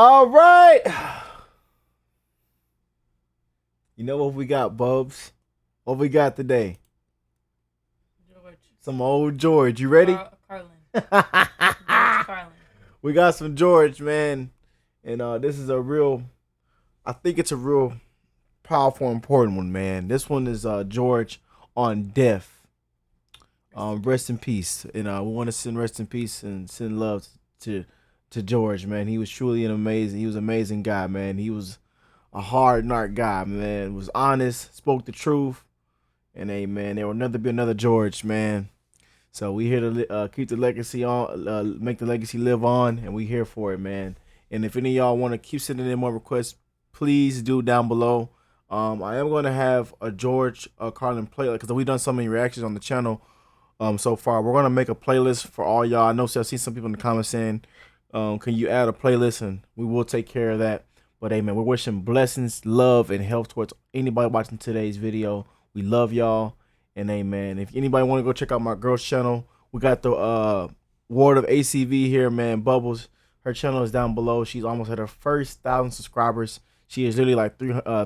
All right. You know what we got, Bubs? What we got today? George. Some old George. You ready? Carlin. Carlin. We got some George, man. And this is I think it's a real powerful, important one, man. This one is George on death. Rest in peace. And we want to send rest in peace and send love to George, man. He was truly an amazing guy, man. He was a hard narc guy, man. Was honest, spoke the truth. And hey, man, there will never be another George, man. So we here to keep the legacy on, make the legacy live on, and we here for it, man. And if any of y'all want to keep sending in more requests, please do down below. I am going to have a George Carlin playlist because we've done so many reactions on the channel so far. We're going to make a playlist for all y'all. I know I've seen some people in the comments saying, can you add a playlist? And we will take care of that. But hey, man, we're wishing blessings, love, and health towards anybody watching today's video. We love y'all. And hey, man, if anybody want to go check out my girl's channel, we got the Ward of ACV here, man. Bubbles, her channel is down below. She's almost at her first 1,000 subscribers. She is literally like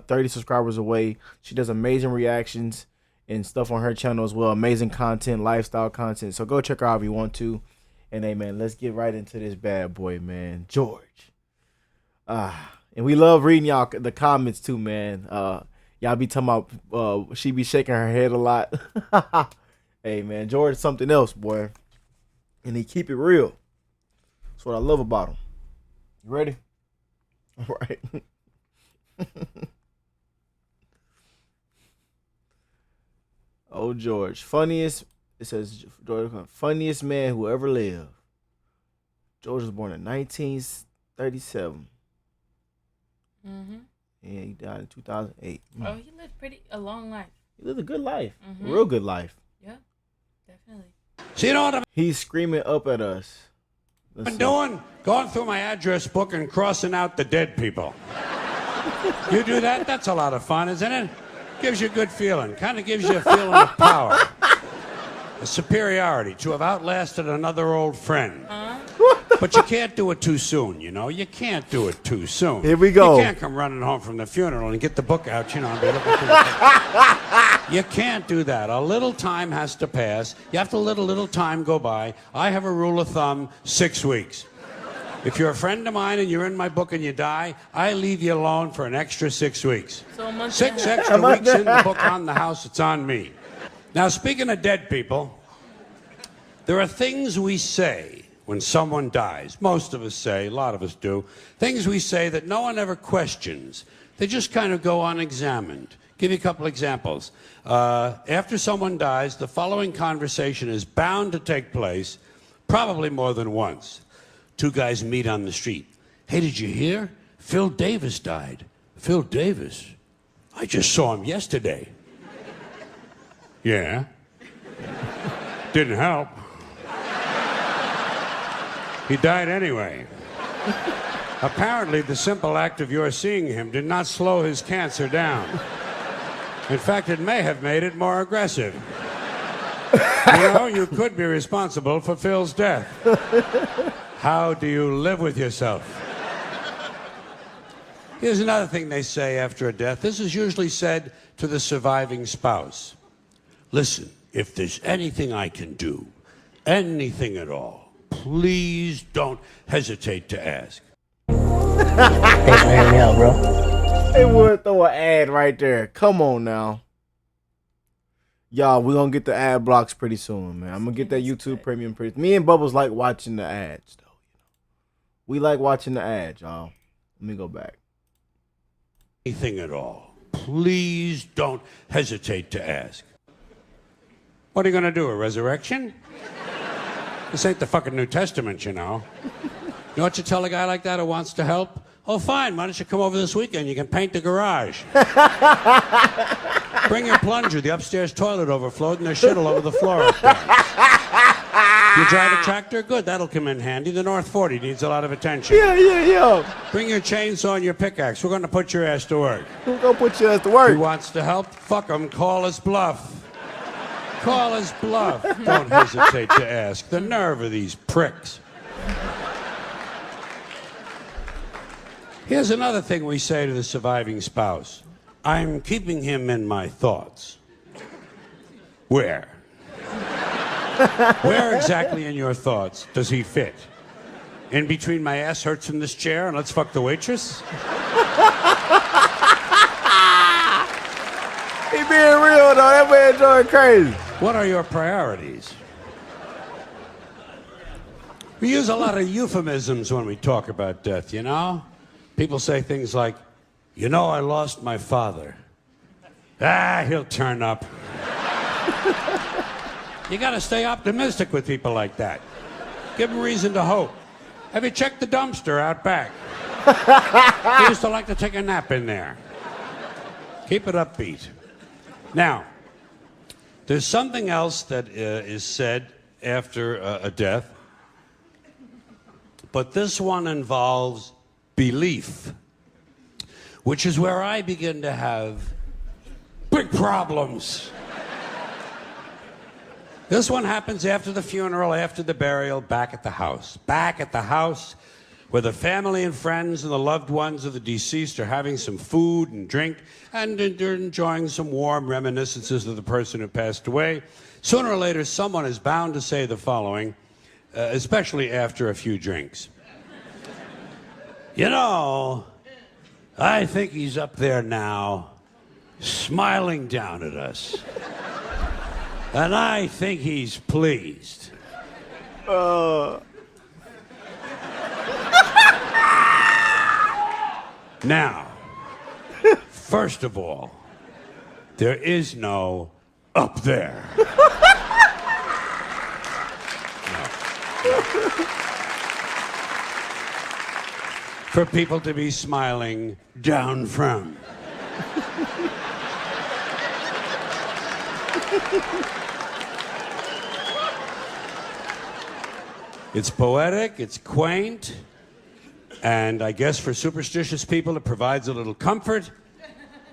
30 subscribers away. She does amazing reactions and stuff on her channel as well. Amazing content, lifestyle content. So go check her out if you want to. And hey, man, let's get right into this bad boy, man. George. And we love reading y'all the comments too, man. Y'all be talking about she be shaking her head a lot. Hey, man, George is something else, boy. And he keep it real. That's what I love about him. You ready? All right. Oh, George. Funniest, it says, George, funniest man who ever lived. George was born in 1937. Mm-hmm. And he died in 2008. Oh, he lived a long life. He lived a good life. Mm-hmm. A real good life. Yeah, definitely. So you know what He's screaming up at us. I've been doing? Going through my address book and crossing out the dead people. You do that? That's a lot of fun, isn't it? Gives you a good feeling. Kind of gives you a feeling of power. A superiority to have outlasted another old friend. But you can't do it too soon, you know? You can't do it too soon. Here we go. You can't come running home from the funeral and get the book out, you know, and be looking through the You can't do that. A little time has to pass. You have to let a little time go by. I have a rule of thumb, 6 weeks. If you're a friend of mine and you're in my book and you die, I leave you alone for an extra 6 weeks. So a month 6 extra weeks in the book on the house, it's on me. Now, speaking of dead people, there are things we say when someone dies. Most of us say, a lot of us do, things we say that no one ever questions. They just kind of go unexamined. Give you a couple examples. After someone dies, the following conversation is bound to take place, probably more than once. Two guys meet on the street. Hey, did you hear? Phil Davis died. Phil Davis? I just saw him yesterday. Yeah. Didn't help. He died anyway. Apparently, the simple act of your seeing him did not slow his cancer down. In fact, it may have made it more aggressive. You know, you could be responsible for Phil's death. How do you live with yourself? Here's another thing they say after a death. This is usually said to the surviving spouse. Listen, if there's anything I can do, anything at all, please don't hesitate to ask. Thanks for hearing me out, bro. They would throw an ad right there. Come on now. Y'all, we're going to get the ad blocks pretty soon, man. I'm going to get that YouTube Premium pretty. Me and Bubbles like watching the ads, though. We like watching the ads, y'all. Let me go back. Anything at all, please don't hesitate to ask. What are you going to do, a resurrection? This ain't the fucking New Testament, you know. You know what you tell a guy like that who wants to help? Oh, fine, why don't you come over this weekend? You can paint the garage. Bring your plunger. The upstairs toilet overflowed and there's shit all over the floor up there. You drive a tractor? Good, that'll come in handy. The North 40 needs a lot of attention. Yeah. Bring your chainsaw and your pickaxe. We're going to put your ass to work. We're going to put your ass to work. Who wants to help? Fuck him. Call us bluff. Call us bluff. Don't hesitate to ask. The nerve of these pricks. Here's another thing we say to the surviving spouse. I'm keeping him in my thoughts. Where? Where exactly in your thoughts does he fit? In between my ass hurts from this chair and let's fuck the waitress? He being real, though. That man going crazy. What are your priorities? We use a lot of euphemisms when we talk about death, you know? People say things like, you know, I lost my father. He'll turn up. You gotta stay optimistic with people like that. Give them reason to hope. Have you checked the dumpster out back? He used to like to take a nap in there. Keep it upbeat. Now, there's something else that is said after a death, but this one involves belief, which is where I begin to have big problems. This one happens after the funeral, after the burial, back at the house. Back at the house where the family and friends and the loved ones of the deceased are having some food and drink and they're enjoying some warm reminiscences of the person who passed away. Sooner or later, someone is bound to say the following, especially after a few drinks. You know, I think he's up there now, smiling down at us. And I think he's pleased. Now, first of all, there is no up there. For people to be smiling down from. It's poetic, it's quaint, and I guess for superstitious people it provides a little comfort,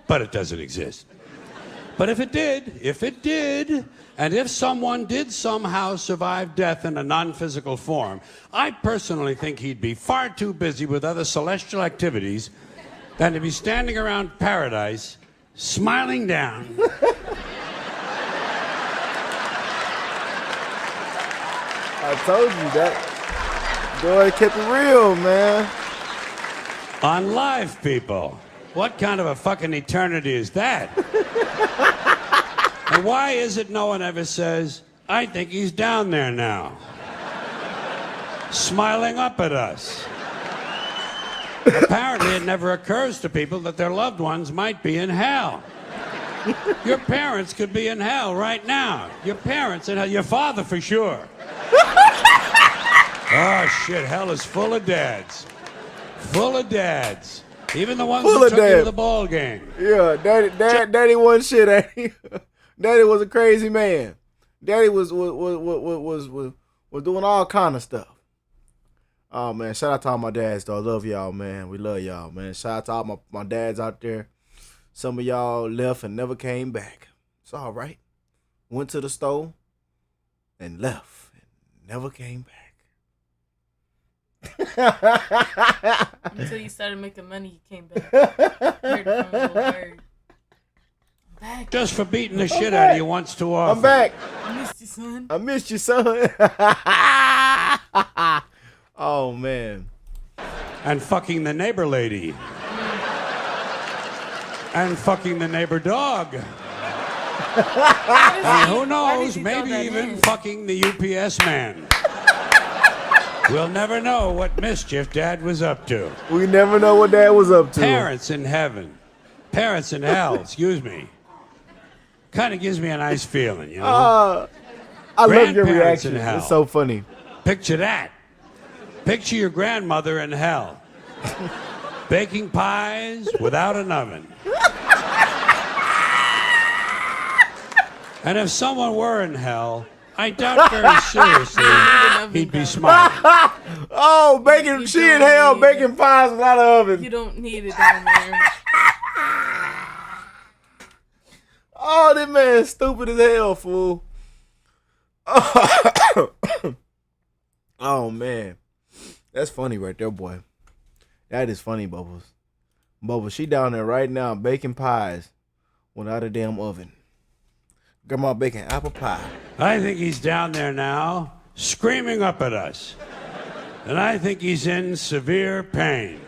but it doesn't exist. But if it did, and if someone did somehow survive death in a non-physical form, I personally think he'd be far too busy with other celestial activities than to be standing around paradise, smiling down. I told you that. Boy, kept it real, man. On live, people. What kind of a fucking eternity is that? And why is it no one ever says, I think he's down there now, smiling up at us? Apparently, it never occurs to people that their loved ones might be in hell. Your parents could be in hell right now. Your parents in hell. Your father for sure. Oh, shit, hell is full of dads. Full of dads. Even the ones that took you to the ball game. Yeah, daddy wasn't shit, ain't he? Daddy was a crazy man. Daddy was doing all kind of stuff. Oh, man, shout out to all my dads, though. I love y'all, man. We love y'all, man. Shout out to all my dads out there. Some of y'all left and never came back. It's all right. Went to the store and left and never came back. Until you started making money, you came back. Heard it from a little bird. I'm back. Just for beating the shit out of you once too often. I'm back. I missed you, son. I missed you, son. Oh, man. And fucking the neighbor lady. And fucking the neighbor dog. And who knows, maybe even fucking the UPS man. We'll never know what mischief Dad was up to. We never know what Dad was up to. Parents in heaven. Parents in hell, excuse me. Kind of gives me a nice feeling, you know? I love your Grandparents reaction. in hell. It's so funny. Picture that. Picture your grandmother in hell. Baking pies without an oven. And if someone were in hell, I doubt very seriously he'd be smiling. Oh, baking shit in hell, baking pies without an oven. You don't need it down there. Oh, this man's stupid as hell, fool. Oh, man. That's funny right there, boy. That is funny, Bubbles. Bubbles, she down there right now baking pies without a damn oven. Grandma baking apple pie. I think he's down there now screaming up at us. And I think he's in severe pain.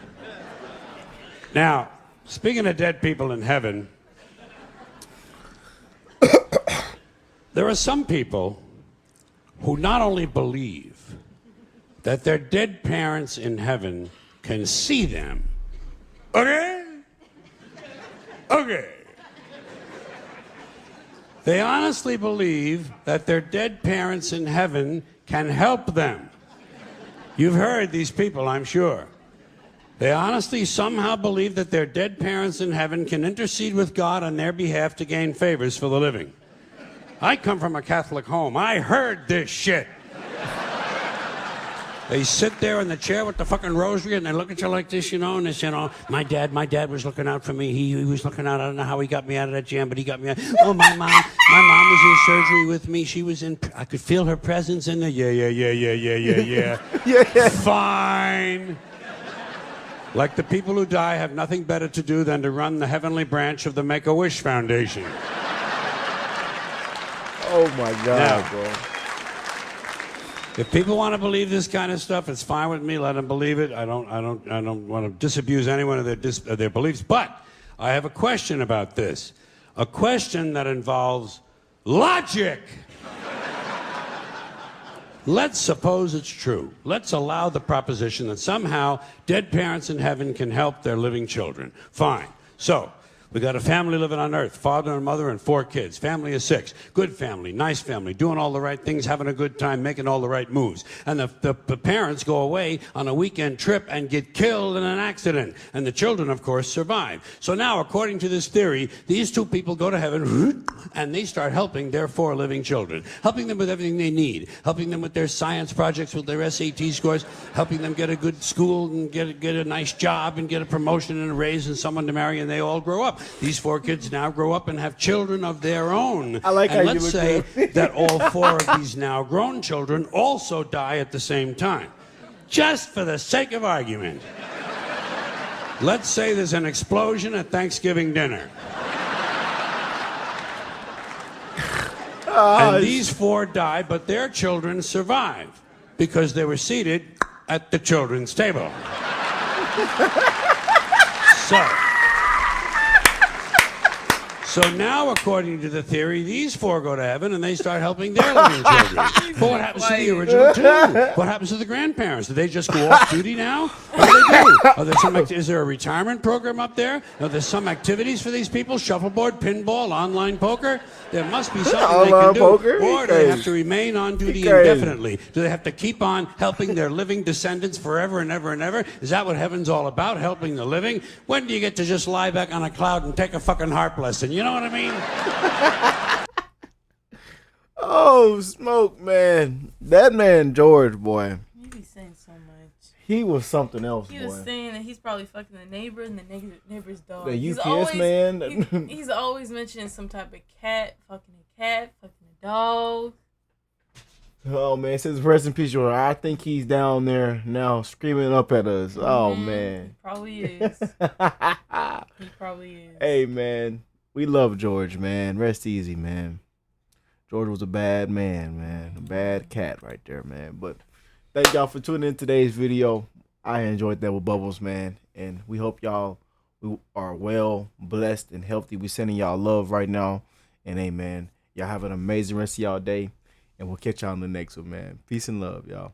Now, speaking of dead people in heaven, there are some people who not only believe that their dead parents in heaven can see them. Okay? Okay. They honestly believe that their dead parents in heaven can help them. You've heard these people, I'm sure. They honestly somehow believe that their dead parents in heaven can intercede with God on their behalf to gain favors for the living. I come from a Catholic home. I heard this shit. They sit there in the chair with the fucking rosary and they look at you like this, and they say, my dad was looking out for me. He was looking out. I don't know how he got me out of that jam, but he got me out. Oh, my mom was in surgery with me. She was in, I could feel her presence in there. Yeah. Yeah. Fine. Like the people who die have nothing better to do than to run the heavenly branch of the Make-A-Wish Foundation. Oh my God, Now, bro. if people want to believe this kind of stuff, it's fine with me. Let them believe it. I don't want to disabuse anyone of their beliefs. But I have a question about this. A question that involves logic. Let's suppose it's true. Let's allow the proposition that somehow dead parents in heaven can help their living children. Fine. So, we got a family living on earth, father and mother and 4 kids. Family of 6. Good family, nice family, doing all the right things, having a good time, making all the right moves. And the parents go away on a weekend trip and get killed in an accident. And the children, of course, survive. So now, according to this theory, these 2 people go to heaven and they start helping their 4 living children. Helping them with everything they need. Helping them with their science projects, with their SAT scores. Helping them get a good school and get a nice job and get a promotion and a raise and someone to marry, and they all grow up. These 4 kids now grow up and have children of their own. I like and how let's you say look that all 4 of these now grown children also die at the same time. Just for the sake of argument. Let's say there's an explosion at Thanksgiving dinner. And these 4 die, but their children survive because they were seated at the children's table. So now, according to the theory, these 4 go to heaven and they start helping their living children. But what happens to the original 2? What happens to the grandparents? Do they just go off duty now? What do they do? Is there a retirement program up there? Are there some activities for these people? Shuffleboard, pinball, online poker? There must be something they can do. Poker? Or do they have to remain on duty indefinitely? Do they have to keep on helping their living descendants forever and ever and ever? Is that what heaven's all about, helping the living? When do you get to just lie back on a cloud and take a fucking harp lesson? You know what I mean? Oh, smoke, man. That man, George, boy. He be saying so much. He was something else, He boy. was saying that he's probably fucking the neighbor and the neighbor's dog. The He's UPS always, man. He's always mentioning some type of cat, fucking a dog. Oh, man. It says rest in peace, George. I think he's down there now screaming up at us. Oh, man. Probably is. He probably is. Hey, man. We love George, man. Rest easy, man. George was a bad man, man. A bad cat right there, man. But thank y'all for tuning in today's video. I enjoyed that with Bubbles, man. And we hope y'all are well, blessed, and healthy. We sending y'all love right now. And amen. Y'all have an amazing rest of y'all day. And we'll catch y'all on the next one, man. Peace and love, y'all.